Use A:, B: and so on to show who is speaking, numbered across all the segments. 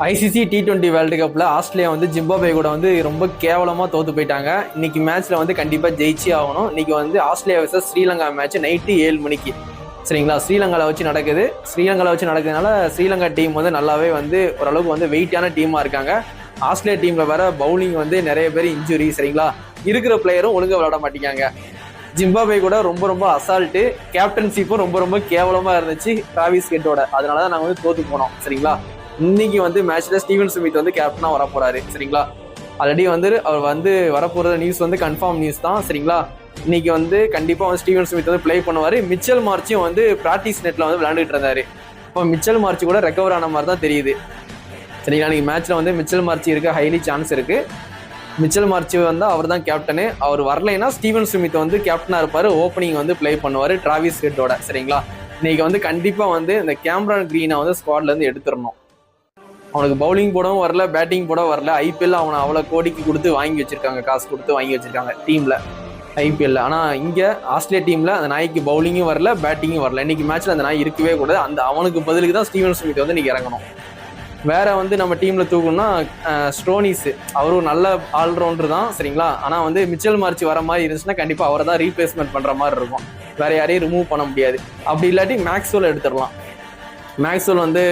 A: ICC T20 world கப்பில் Australia வந்து Zimbabwe கூட வந்து ரொம்ப கேவலமாக தோற்று போயிட்டாங்க. இன்னைக்கு மேட்ச்சில் வந்து கண்டிப்பாக ஜெயிச்சே ஆகணும். இன்னைக்கு வந்து Australia vs Sri Lanka match night 7 மணிக்கு சரிங்களா, ஸ்ரீலங்காவில் வச்சு நடக்குது. ஸ்ரீலங்காவில் வச்சு நடக்கிறதுனால ஸ்ரீலங்கா டீம் வந்து நல்லாவே வந்து ஓரளவுக்கு வந்து வெயிட்டான டீமாக இருக்காங்க. ஆஸ்திரேலியா டீமில் வேற பவுலிங் வந்து நிறைய பேர் இன்ஜுரி சரிங்களா, இருக்கிற பிளேயரும் ஒழுங்காக விளையாட மாட்டேங்காங்க. ஜிம்பாப்வே கூட ரொம்ப ரொம்ப அசால்ட்டு, கேப்டன்ஷிப்பும் ரொம்ப ரொம்ப கேவலமாக இருந்துச்சு டிராவிஸ் ஹெட்டோட. அதனால தான் நாங்கள் வந்து தோற்று போனோம் சரிங்களா. இன்னைக்கு வந்து மேட்ச்ல ஸ்டீவன் ஸ்மித் வந்து கேப்டனா வர போறாரு சரிங்களா. ஆல்ரெடி வந்து அவர் வந்து வரப்போற நியூஸ் வந்து கன்ஃபார்ம் நியூஸ் தான் சரிங்களா. இன்னைக்கு வந்து கண்டிப்பா வந்து ஸ்டீவன் ஸ்மித் வந்து பிளே பண்ணுவாரு. மிச்சல் மார்ச்சும் வந்து பிராக்டிஸ் நெட்ல வந்து விளையாண்டுட்டு இருந்தாரு. இப்போ மிச்சல் மார்ச் கூட ரெக்கவர் ஆன மாதிரி தான் தெரியுது சரிங்களா. இன்னைக்கு மேட்ச்ல வந்து மிச்சல் மார்ச் இருக்க ஹைலி சான்ஸ் இருக்கு. மிச்சல் மார்ச் வந்து அவர் தான் கேப்டனு. அவர் வரலைன்னா ஸ்டீவன் ஸ்மித் வந்து கேப்டனா இருப்பாரு. ஓப்பனிங் வந்து பிளே பண்ணுவாரு டிராவிஸ் ஹெட்டோட சரிங்களா. இன்னைக்கு வந்து கண்டிப்பா வந்து இந்த கேமரான் கிரீனை வந்து ஸ்குவாட்ல இருந்து எடுத்துடணும். அவனுக்கு பவுலிங் போடவும் வரல, பேட்டிங் போட வரல. ஐபிஎல் அவனை அவ்வளோ கோடிக்கு கொடுத்து வாங்கி வச்சிருக்காங்க, காசு கொடுத்து வாங்கி வச்சிருக்காங்க டீம்ல ஐபிஎல்ல. ஆனால் இங்கே ஆஸ்திரேலியா டீம்ல அந்த நாய்க்கு பவுலிங்கும் வரல, பேட்டிங்கும் வரல. இன்னைக்கு மேட்ச்ல அந்த நாய் இருக்கவே கூடாது. அந்த அவனுக்கு பதிலுக்கு தான் ஸ்டீவன் ஸ்மித் வந்து இன்னைக்கு இறங்கணும். வேற வந்து நம்ம டீம்ல தூக்கணும்னா ஸ்டோனிஸ், அவரும் நல்ல ஆல்ரவுண்டர் தான் சரிங்களா. ஆனால் வந்து மிச்சல் மார்ச் வர மாதிரி இருந்துச்சுன்னா கண்டிப்பாக அவரை தான் ரீப்ளேஸ்மெண்ட் பண்ற மாதிரி இருக்கும். வேற யாரையும் ரிமூவ் பண்ண முடியாது. அப்படி இல்லாட்டி மேக்ஸ்வெல் எடுத்துடலாம். மேக்ஸ்வெல் வந்து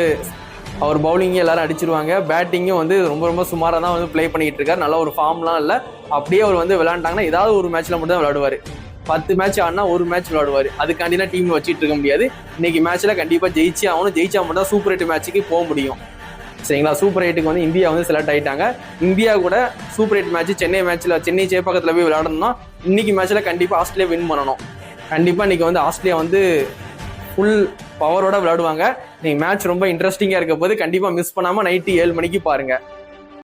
A: அவர் பவுலிங்கே எல்லாரும் அடிச்சிருவாங்க. பேட்டிங்கும் வந்து ரொம்ப ரொம்ப சுமாராக தான் வந்து பிளே பண்ணிட்டு இருக்காரு. நல்ல ஒரு ஃபார்ம்லாம் இல்லை. அப்படியே அவர் வந்து விளையாண்டாங்கன்னா ஏதாவது ஒரு மேட்ச்ல மட்டும் தான் விளையாடுவார். 10 மேட்ச் ஆடினா ஒரு மேட்ச் விளையாடுவார். அதுக்காண்டிலாம் டீம் வச்சுட்டு இருக்க முடியாது. இன்னைக்கு மேட்ச்ல கண்டிப்பாக ஜெயிச்சே ஆகணும். ஜெயிச்சா மட்டும் தான் சூப்பர் 8 மேட்சுக்கு போக முடியும் சரிங்களா. சூப்பர் 8க்கு வந்து இந்தியா வந்து செலக்ட் ஆகிட்டாங்க. இந்தியா கூட சூப்பர் 8 மேட்ச் சென்னை சேப்பாக்கத்தில் போய் விளையாடணும்னா இன்னைக்கு மேட்ச்ல கண்டிப்பாக ஆஸ்திரேலியா வின் பண்ணணும். கண்டிப்பாக இன்னைக்கு வந்து ஆஸ்திரேலியா வந்து ஃபுல் பவரோட விளையாடுவாங்க. இன்னைக்கு மேட்ச் ரொம்ப இன்ட்ரெஸ்டிங்காக இருக்க போது கண்டிப்பாக மிஸ் பண்ணாமல் நைட்டு 7 மணிக்கு பாருங்க.